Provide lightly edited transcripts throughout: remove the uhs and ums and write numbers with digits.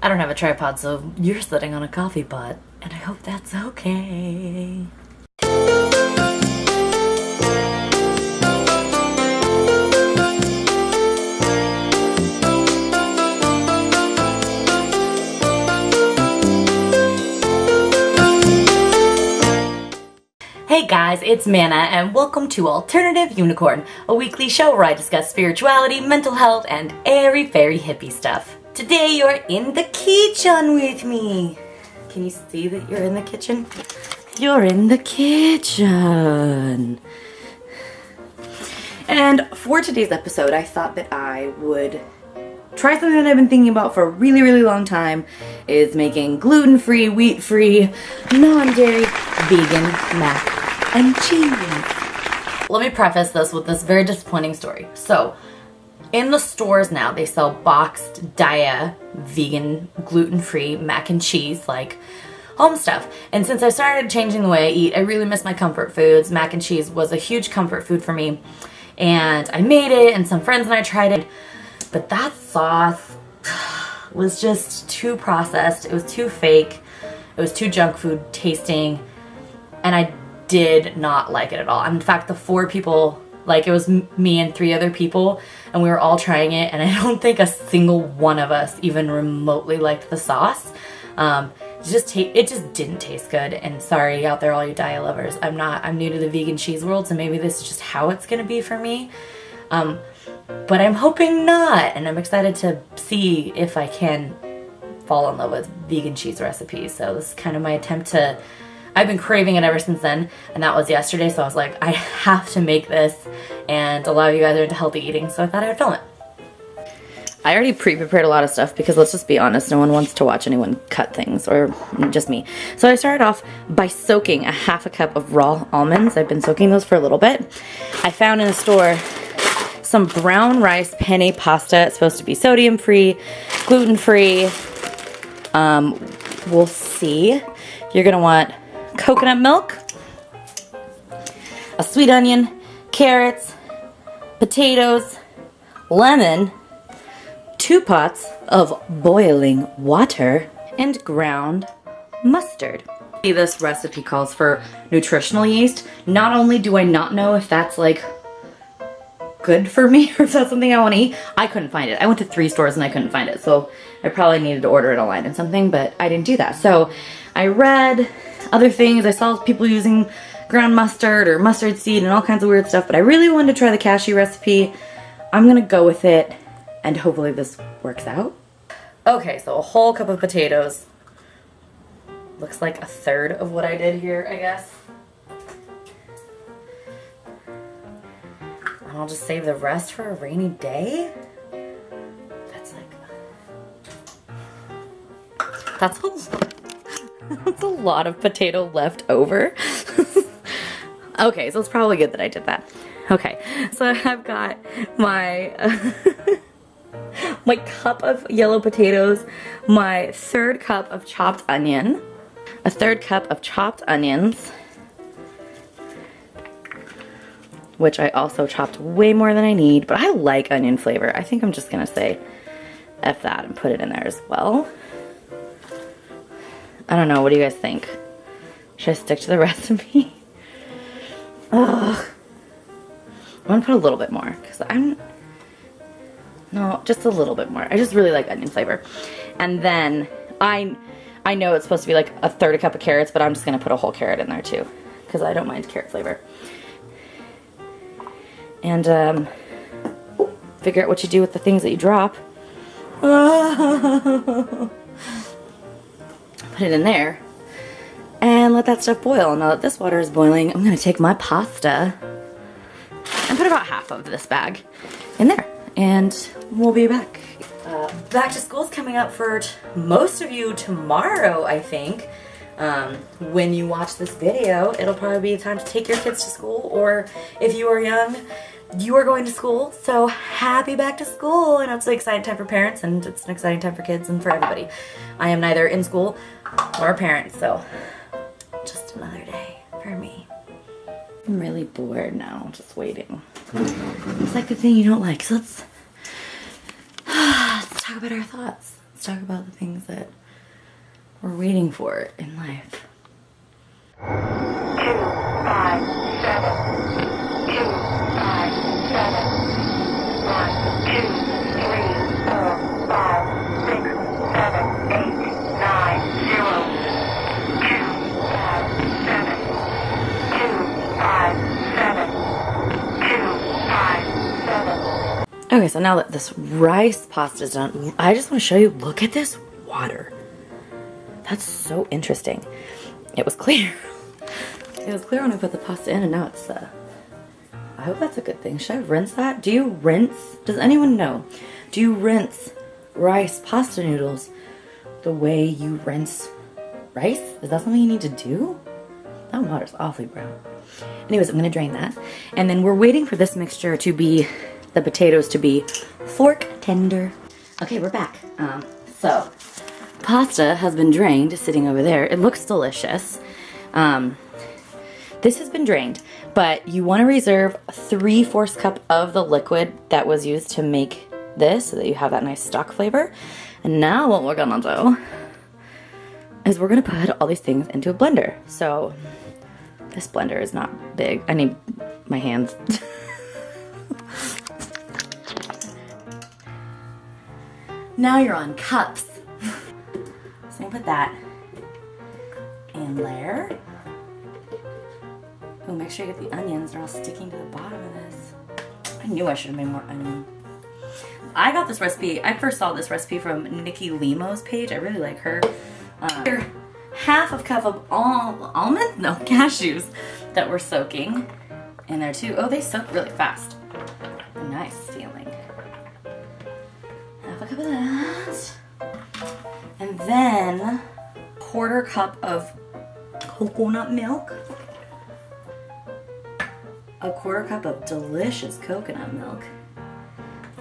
I don't have a tripod, so you're sitting on a coffee pot, and I hope that's okay. Hey guys, it's Manna, and welcome to Alternative Younicorn, a weekly show where I discuss spirituality, mental health, and airy fairy hippie stuff. Today you're in the kitchen with me. Can you see that you're in the kitchen? You're in the kitchen. And for today's episode, I thought that I would try something that I've been thinking about for a really, really long time, is making gluten-free, wheat-free, non-dairy, vegan mac and cheese. Let me preface this with this very disappointing story. So, in the stores now, they sell boxed, vegan, gluten-free mac and cheese, like home stuff. And since I started changing the way I eat, I really miss my comfort foods. Mac and cheese was a huge comfort food for me. And I made it, and some friends and I tried it. But that sauce was just too processed. It was too fake. It was too junk food tasting. And I did not like it at all. In fact, the 4 people, like it was me and 3 other people, and we were all trying it, and I don't think a single one of us even remotely liked the sauce. It just didn't taste good. And sorry out there, all you diet lovers. I'm new to the vegan cheese world, so maybe this is just how it's gonna be for me. But I'm hoping not, and I'm excited to see if I can fall in love with vegan cheese recipes. So this is kind of my attempt to, I've been craving it ever since then, and that was yesterday, so I was like, I have to make this, and a lot of you guys are into healthy eating, so I thought I would film it. I already pre-prepared a lot of stuff because, let's just be honest, no one wants to watch anyone cut things, or just me. So I started off by soaking a half a cup of raw almonds. I've been soaking those for a little bit. I found in a store some brown rice penne pasta. It's supposed to be sodium-free, gluten-free. We'll see. You're gonna want coconut milk, a sweet onion, carrots, potatoes, lemon, 2 pots of boiling water, and ground mustard. This recipe calls for nutritional yeast. Not only do I not know if that's like good for me or if that's something I want to eat, I couldn't find it. I went to 3 stores and I couldn't find it, so I probably needed to order it online and something, but I didn't do that. So I read other things. I saw people using ground mustard or mustard seed and all kinds of weird stuff, but I really wanted to try the cashew recipe. I'm gonna go with it, and hopefully this works out. Okay, so a whole cup of potatoes. Looks like a third of what I did here, I guess. And I'll just save the rest for a rainy day. That's a lot of potato left over. Okay, so it's probably good that I did that. Okay, so I've got my my cup of yellow potatoes, my 3rd cup of chopped onion, a 3rd cup of chopped onions, which I also chopped way more than I need, but I like onion flavor. I think I'm just gonna say F that and put it in there as well. I don't know, what do you guys think? Should I stick to the recipe? Ugh. I'm gonna put a little bit more, because no, just a little bit more. I just really like onion flavor. And then, I know it's supposed to be like a 1/3 cup of carrots, but I'm just gonna put a whole carrot in there too, because I don't mind carrot flavor. And, figure out what you do with the things that you drop. Put it in there and let that stuff boil. Now that this water is boiling, I'm gonna take my pasta and put about half of this bag in there, and we'll be back. Back to school's coming up for most of you tomorrow, I think. When you watch this video, it'll probably be time to take your kids to school, or if you are young, you are going to school. So happy back to school. I know it's an exciting time for parents, and it's an exciting time for kids and for everybody. I am neither in school nor a parent, so just another day for me. I'm really bored now, just waiting. It's like the thing you don't like, so let's talk about our thoughts. Let's talk about the things that we're waiting for in life. 2, 5, 7. 2, 5, 7. 1, 2, 3, 4, 5, 6, 7, 8, 9, 0. 2, 5, 7. 2, 5, 7. 2, 5, 7. Okay, so now that this rice pasta is done, I just want to show you, look at this water. That's so interesting. It was clear. It was clear when I put the pasta in, and now it's, I hope that's a good thing. Should I rinse that? Do you rinse? Does anyone know? Do you rinse rice pasta noodles the way you rinse rice? Is that something you need to do? That water's awfully brown. Anyways, I'm gonna drain that. And then we're waiting for this mixture to be, the potatoes to be fork tender. Okay, we're back. So, pasta has been drained, sitting over there. It looks delicious. This has been drained, but you want to reserve 3/4 cup of the liquid that was used to make this so that you have that nice stock flavor. And now what we're gonna do is we're gonna put all these things into a blender. So this blender is not big. I need my hands. Now you're on cups. So I'm gonna put that in there. Oh, make sure you get the onions, they're all sticking to the bottom of this. I knew I should have made more onion. I got this recipe, I first saw this recipe from Nikki Limo's page. I really like her. Half a cup of cashews that we're soaking in there too. Oh, they soak really fast. Nice feeling. Half a cup of that. And then 1/4 cup of coconut milk. 1/4 cup of delicious coconut milk.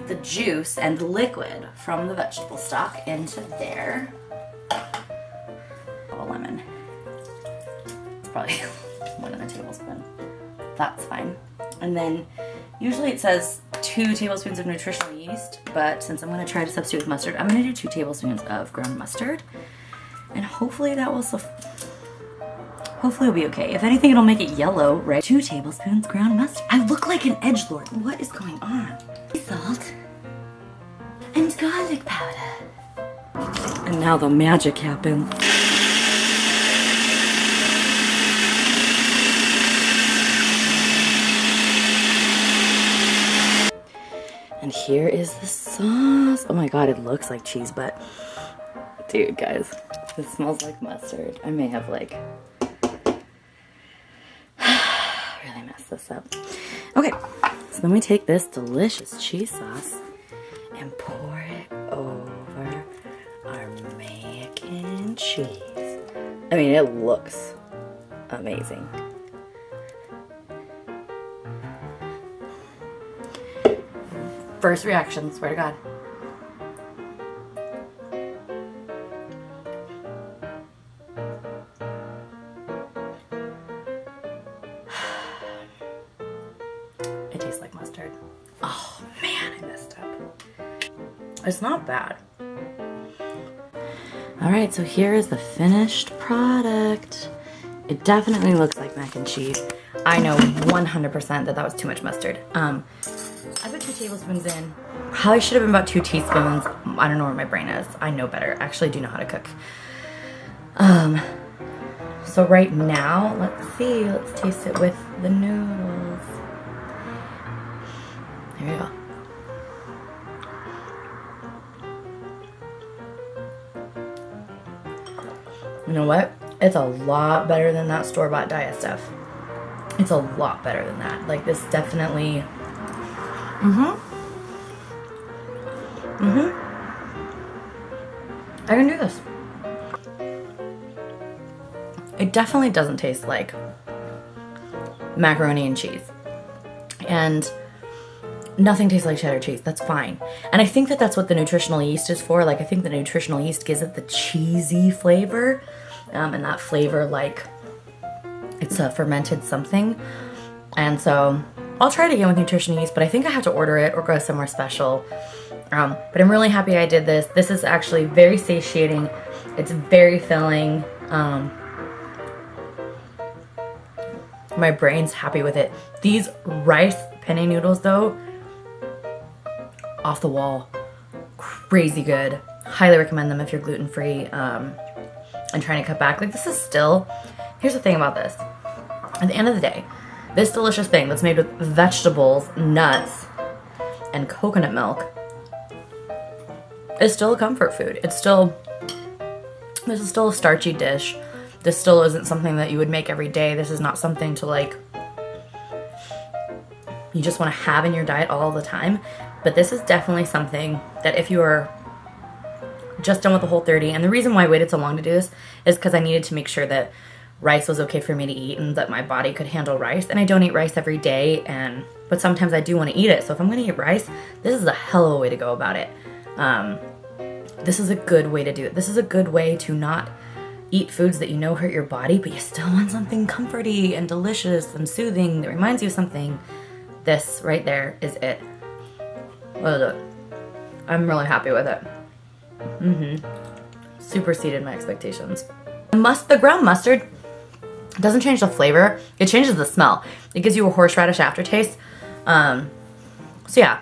The juice and liquid from the vegetable stock into there. A lemon. It's probably 1 tablespoon. That's fine. And then usually it says 2 tablespoons of nutritional yeast, but since I'm going to try to substitute with mustard, I'm going to do 2 tablespoons of ground mustard. And hopefully that will hopefully it'll be okay. If anything, it'll make it yellow, right? 2 tablespoons ground mustard. I look like an edgelord. What is going on? Salt and garlic powder. And now the magic happens. And here is the sauce. Oh my god, it looks like cheese, but dude, guys, this smells like mustard. I may have like really messed this up. Okay, so then we take this delicious cheese sauce and pour it over our mac and cheese. I mean, it looks amazing. First reaction, swear to God. It tastes like mustard. Oh man, I messed up. It's not bad. Alright, so here is the finished product. It definitely looks like mac and cheese. I know 100% that was too much mustard. I put 2 tablespoons in. Probably should have been about 2 teaspoons. I don't know where my brain is. I know better. Actually, I do know how to cook. So right now, let's see. Let's taste it with the noodles. There we go. You know what? It's a lot better than that store-bought diet stuff. It's a lot better than that. Like, this definitely... I can do this. It definitely doesn't taste like macaroni and cheese. And nothing tastes like cheddar cheese. That's fine. And I think that that's what the nutritional yeast is for. Like, I think the nutritional yeast gives it the cheesy flavor. And that flavor, like, it's a fermented something. And so I'll try it again with nutritional yeast, but I think I have to order it or go somewhere special But I'm really happy I did this. This is actually very satiating. It's very filling. My brain's happy with it. These rice penne noodles though, off the wall. Crazy good. Highly recommend them if you're gluten-free and trying to cut back. Like, this is still, here's the thing about this. At the end of the day, this delicious thing that's made with vegetables, nuts, and coconut milk is still a comfort food. It's still, this is still a starchy dish. This still isn't something that you would make every day. This is not something to like, you just want to have in your diet all the time. But this is definitely something that if you are just done with the Whole30, and the reason why I waited so long to do this is because I needed to make sure that rice was okay for me to eat and that my body could handle rice. And I don't eat rice every day, but sometimes I do want to eat it. So if I'm going to eat rice, this is a hell of a way to go about it. This is a good way to do it. This is a good way to not eat foods that you know hurt your body, but you still want something comforty and delicious and soothing that reminds you of something. This right there is it. What is it? I'm really happy with it. Superseded my expectations. The ground mustard doesn't change the flavor. It changes the smell. It gives you a horseradish aftertaste. So yeah,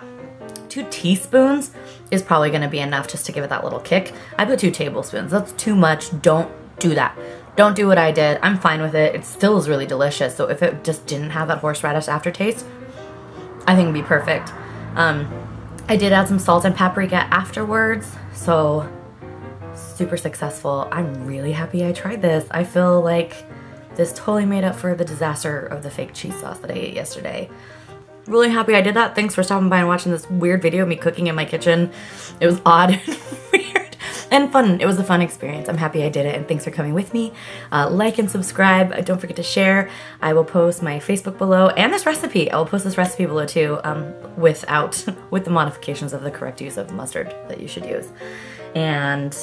2 teaspoons is probably going to be enough just to give it that little kick. I put 2 tablespoons. That's too much. Don't do that. Don't do what I did. I'm fine with it. It still is really delicious. So if it just didn't have that horseradish aftertaste, I think it'd be perfect. I did add some salt and paprika afterwards, so super successful. I'm really happy I tried this. I feel like this totally made up for the disaster of the fake cheese sauce that I ate yesterday. Really happy I did that. Thanks for stopping by and watching this weird video of me cooking in my kitchen. It was odd and weird and fun. It was a fun experience. I'm happy I did it, and thanks for coming with me. Like and subscribe. Don't forget to share. I will post my Facebook below and this recipe. I will post this recipe below too, with the modifications of the correct use of mustard that you should use. And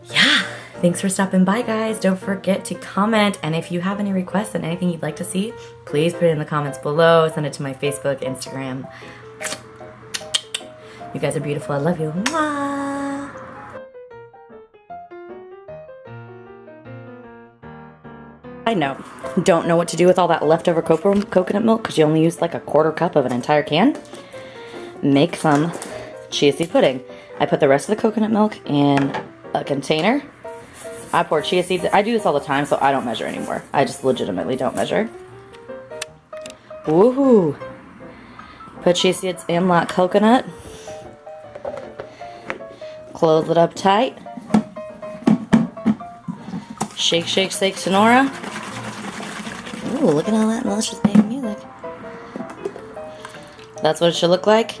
yeah, thanks for stopping by, guys. Don't forget to comment, and if you have any requests and anything you'd like to see, please put it in the comments below. Send it to my Facebook, Instagram. You guys are beautiful. I love you. Mwah! I know. Don't know what to do with all that leftover coconut milk because you only used like a 1/4 cup of an entire can. Make some chia seed pudding. I put the rest of the coconut milk in a container. I pour chia seeds. I do this all the time, so I don't measure anymore. I just legitimately don't measure. Woohoo! Put chia seeds in that coconut. Close it up tight. Shake, shake, shake, Sonora. Ooh, look at all that delicious baby music. That's what it should look like.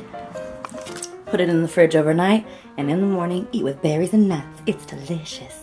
Put it in the fridge overnight, and in the morning, eat with berries and nuts. It's delicious.